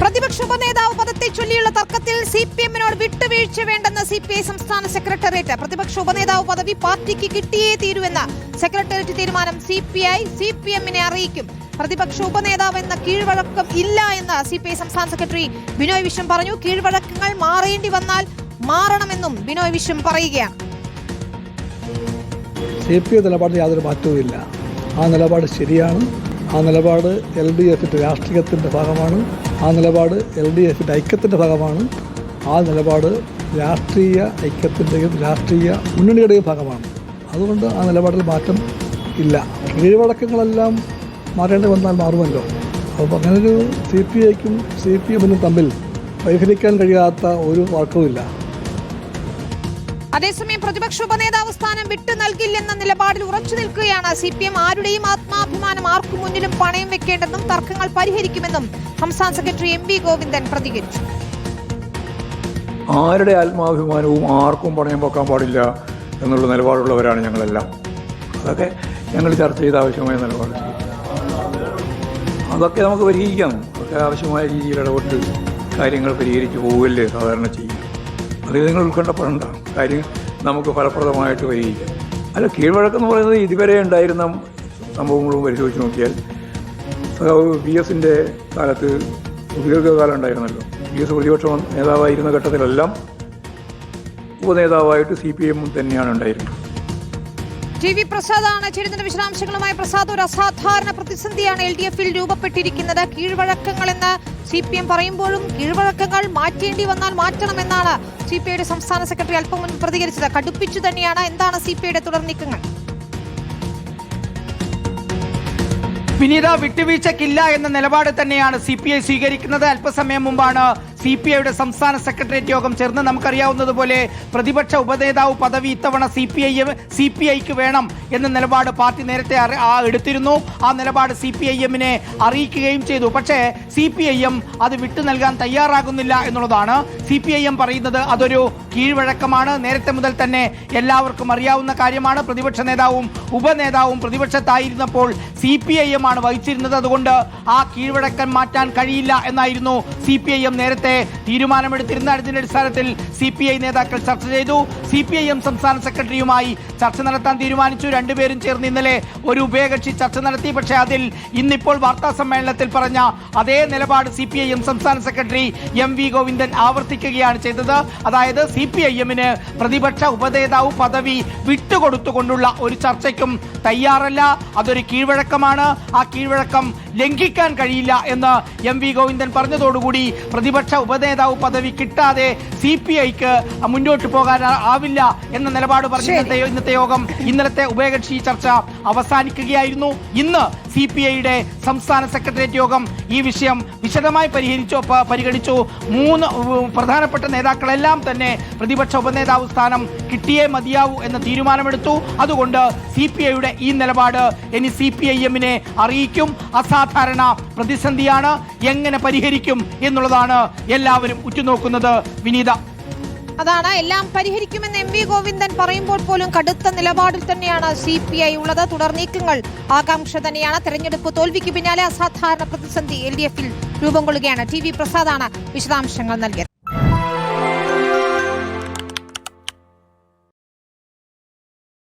പ്രതിപക്ഷ ഉപനേതാവ് പദത്തെ ചൊല്ലിയുള്ള തർക്കത്തിൽ സിപിഎമ്മിനോട് വിട്ടുവീഴ്ച വേണ്ടെന്ന് സിപിഐ സംസ്ഥാന സെക്രട്ടേറിയറ്റ്. പ്രതിപക്ഷ ഉപനേതാവ് പദവി പാർട്ടിക്ക് കിട്ടിയേ തീരുവെന്ന സെക്രട്ടേറിയറ്റ് തീരുമാനം സിപിഎമ്മിനെ അറിയിക്കും. പ്രതിപക്ഷ ഉപനേതാവ് എന്ന കീഴ്വഴക്കം ഇല്ല എന്ന് സിപിഐ സംസ്ഥാന സെക്രട്ടറി ബിനോയ് വിശ്വം പറഞ്ഞു. കീഴ്വഴക്കങ്ങൾ മാറേണ്ടി വന്നാൽ മാറണമെന്നും ബിനോയ് വിശ്വം പറയുകയാണ്. സിപിഐ നിലപാടിൽ യാതൊരു മാറ്റവുമില്ല. ആ നിലപാട് ശരിയാണ്. ആ നിലപാട് LDFിൻ്റെ രാഷ്ട്രീയത്തിൻ്റെ ഭാഗമാണ്. ആ നിലപാട് LDFിൻ്റെ ഐക്യത്തിൻ്റെ ഭാഗമാണ്. ആ നിലപാട് രാഷ്ട്രീയ ഐക്യത്തിൻ്റെയും രാഷ്ട്രീയ മുന്നണിയുടെയും ഭാഗമാണ്. അതുകൊണ്ട് ആ നിലപാടിൽ മാറ്റം ഇല്ല. കീഴ്വഴക്കങ്ങളെല്ലാം മാറേണ്ടി വന്നാൽ മാറുമല്ലോ. അപ്പോൾ അങ്ങനൊരു CPIക്കും CPMനും തമ്മിൽ പരിഹരിക്കാൻ കഴിയാത്ത ഒരു തർക്കവുമില്ല. അതേസമയം പ്രതിപക്ഷ ഉപനേതാവ് സ്ഥാനം വിട്ടു നൽകില്ലെന്ന നിലപാടിൽ ഉറച്ചു നിൽക്കുകയാണ് CPM. ആരുടെയും ആത്മാഭിമാനം ആർക്കു മുന്നിലും പണയം വെക്കേണ്ടെന്നും തർക്കങ്ങൾ പരിഹരിക്കുമെന്നും സംസ്ഥാന സെക്രട്ടറി MV ഗോവിന്ദൻ പ്രതികരിച്ചു. ആരുടെ ആത്മാഭിമാനവും ആർക്കും പണയം വെക്കാൻ പാടില്ല എന്നുള്ള നിലപാടുള്ളവരാണ് ഞങ്ങളെല്ലാം. അതൊക്കെ ഞങ്ങൾ ചർച്ച ചെയ്ത് ആവശ്യമായ നിലപാട് ചെയ്യും. അതൊക്കെ നമുക്ക് പരിഹരിക്കാം. അതൊക്കെ ആവശ്യമായ രീതിയിൽ ഇടപെട്ട് കാര്യങ്ങൾ പരിഹരിച്ച് പോവുകയല്ലേ സാധാരണ ചെയ്യും. അത് നിങ്ങൾ ഉത്കണ്ഠപ്പെടേണ്ട കാര്യം നമുക്ക് ഫലപ്രദമായിട്ട് പരിഹരിക്കാം. അല്ല, കീഴ്വഴക്കെന്ന് പറയുന്നത് ഇതുവരെ ഉണ്ടായിരുന്ന സംഭവങ്ങളും പരിശോധിച്ച് നോക്കിയാൽ PS-ൻ്റെ കാലത്ത് ദീർഘകാലം ഉണ്ടായിരുന്നല്ലോ. PS പ്രതിപക്ഷ നേതാവായിരുന്ന ഘട്ടത്തിലെല്ലാം ഉപനേതാവായിട്ട് CPM തന്നെയാണ് ഉണ്ടായിരുന്നത്. TV പ്രസാദാണ് ചേരുന്ന വിശദാംശങ്ങളുമായി. പ്രസാദ്, ഒരു അസാധാരണ പ്രതിസന്ധിയാണ് LDFിൽ രൂപപ്പെട്ടിരിക്കുന്നത്. കീഴ്വഴക്കങ്ങളെന്ന് CPM പറയുമ്പോഴും കീഴ്വഴക്കങ്ങൾ മാറ്റേണ്ടി വന്നാൽ മാറ്റണമെന്നാണ് CPIയുടെ സംസ്ഥാന സെക്രട്ടറി അല്പം മുൻപ് പ്രതികരിച്ചത്. കടുപ്പിച്ചു തന്നെയാണ്. എന്താണ് CPIയുടെ തുടർ നീക്കങ്ങൾ? വിനീത, വിട്ടുവീഴ്ചയ്ക്കില്ല എന്ന നിലപാട് തന്നെയാണ് CPI സ്വീകരിക്കുന്നത്. അല്പസമയം മുമ്പാണ് CPIയുടെ സംസ്ഥാന സെക്രട്ടേറിയറ്റ് യോഗം ചേർന്ന് നമുക്കറിയാവുന്നതുപോലെ പ്രതിപക്ഷ ഉപനേതാവ് പദവി ഇത്തവണ CPIക്ക് വേണം എന്ന നിലപാട് പാർട്ടി നേരത്തെ എടുത്തിരുന്നു. ആ നിലപാട് CPIMനെ അറിയിക്കുകയും ചെയ്തു. പക്ഷേ CPIM അത് വിട്ടു നൽകാൻ തയ്യാറാകുന്നില്ല എന്നുള്ളതാണ്. CPIM പറയുന്നത് അതൊരു കീഴ്വഴക്കമാണ്. നേരത്തെ മുതൽ തന്നെ എല്ലാവർക്കും അറിയാവുന്ന കാര്യമാണ്. പ്രതിപക്ഷ നേതാവും ഉപനേതാവും പ്രതിപക്ഷത്തായിരുന്നപ്പോൾ CPIM ആണ് വഹിച്ചിരുന്നത്. അതുകൊണ്ട് ആ കീഴ്വഴക്കം മാറ്റാൻ കഴിയില്ല എന്നായിരുന്നു CPIM നേരത്തെ തീരുമാനമെടുത്തിരുന്ന. അതിന്റെ അടിസ്ഥാനത്തിൽ CPI നേതാക്കൾ ചർച്ച ചെയ്തു. CPIM സംസ്ഥാന സെക്രട്ടറിയുമായി ചർച്ച നടത്താൻ തീരുമാനിച്ചു. രണ്ടുപേരും ചേർന്ന് ഇന്നലെ ഒരു ഉഭയകക്ഷി ചർച്ച നടത്തി. പക്ഷേ അതിൽ ഇന്നിപ്പോൾ വാർത്താ സമ്മേളനത്തിൽ പറഞ്ഞ അതേ നിലപാട് CPIM സംസ്ഥാന സെക്രട്ടറി MV ഗോവിന്ദൻ ആവർത്തിക്കുകയാണ് ചെയ്തത്. അതായത് CPIMന് പ്രതിപക്ഷ ഉപനേതാവ് പദവി വിട്ടുകൊടുത്തുകൊണ്ടുള്ള ഒരു ചർച്ചയ്ക്കും തയ്യാറല്ല. അതൊരു കീഴ്വഴക്കമാണ്. ആ കീഴ്വഴക്കം ലംഘിക്കാൻ കഴിയില്ല എന്ന് MV ഗോവിന്ദൻ പറഞ്ഞതോടുകൂടി പ്രതിപക്ഷ ഉപനേതാവ് പദവി കിട്ടാതെ CPIക്ക് മുന്നോട്ട് പോകാൻ ആവില്ല എന്ന നിലപാട് പറഞ്ഞ ഇന്നത്തെ യോഗം, ഇന്നലത്തെ ഉഭയകക്ഷി ചർച്ച അവസാനിക്കുകയായിരുന്നു. ഇന്ന് CPIയുടെ സംസ്ഥാന സെക്രട്ടേറിയറ്റ് യോഗം ഈ വിഷയം വിശദമായി പരിഗണിച്ചു. 3 പ്രധാനപ്പെട്ട നേതാക്കളെല്ലാം തന്നെ പ്രതിപക്ഷ ഉപനേതാവ് സ്ഥാനം കിട്ടിയേ മതിയാവൂ എന്ന തീരുമാനമെടുത്തു. അതുകൊണ്ട് CPIയുടെ ഈ നിലപാട് ഇനി CPIMനെ അറിയിക്കും. അസാധാരണ പ്രതിസന്ധിയാണ്. എങ്ങനെ പരിഹരിക്കും എന്നുള്ളതാണ് എല്ലാവരും ഉറ്റുനോക്കുന്നത്. വിനീത, അതാണ് എല്ലാം പരിഹരിക്കുമെന്ന് MV ഗോവിന്ദൻ പറയുമ്പോൾ പോലും കടുത്ത നിലപാടിൽ തന്നെയാണ് CPI ഉള്ളത്. തുടർ നീക്കങ്ങൾ ആകാംക്ഷ തന്നെയാണ്. തെരഞ്ഞെടുപ്പ് തോൽവിക്ക് പിന്നാലെ അസാധാരണ പ്രതിസന്ധി LDFിൽ രൂപം കൊള്ളുകയാണ്. TV പ്രസാദാണ് വിശദാംശങ്ങൾ നൽകിയത്.